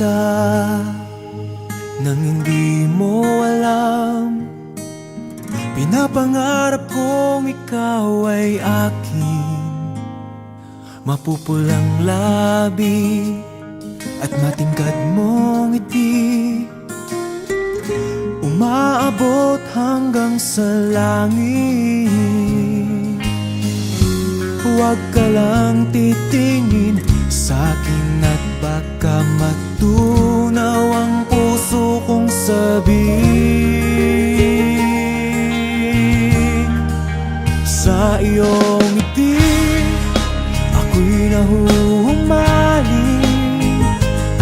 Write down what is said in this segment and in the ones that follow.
kita nang hindi mo alam. Pinapangarap kong ikaw ay akin, mapupulang labi at matingkad mong ngiti, umaabot hanggang sa langit. Huwag ka lang titingin sa'kin at baka matunaw ang puso kong sabihin. Sa iyong ngiti ako'y nahuhumaling,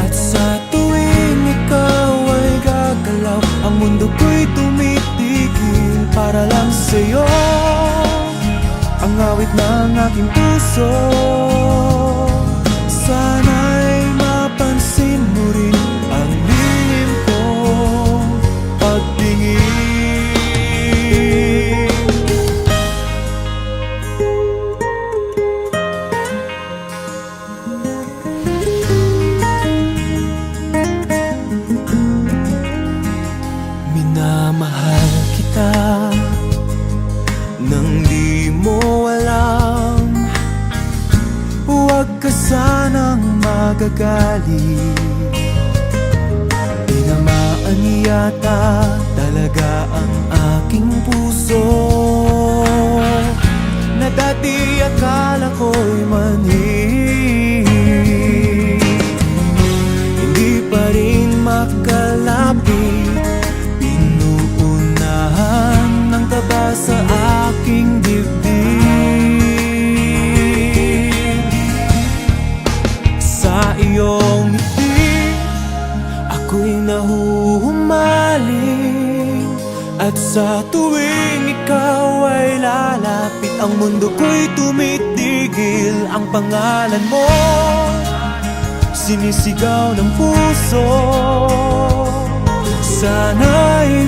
at sa tuwing ikaw ay gagalaw, ang mundo ko'y tumitigil para lang sa'yo. Ang awit ng aking puso, sana'y mapansin mo rin ang lihim kong pagtingin. Minamahal kita nang di mo alam. Huwag ka sanang magagalit, tinamaan yata talaga ang aking puso, na dati akala ko'y mani. Hindi pa rin makalapit, pinuunahan ng kaba sa aking dibdib. Sa iyong ngiti ako'y nahuhumaling, at sa tuwing ikaw ay lalapit, ang mundo ko'y tumitigil. Ang pangalan mo sinisigaw ng puso, sana'y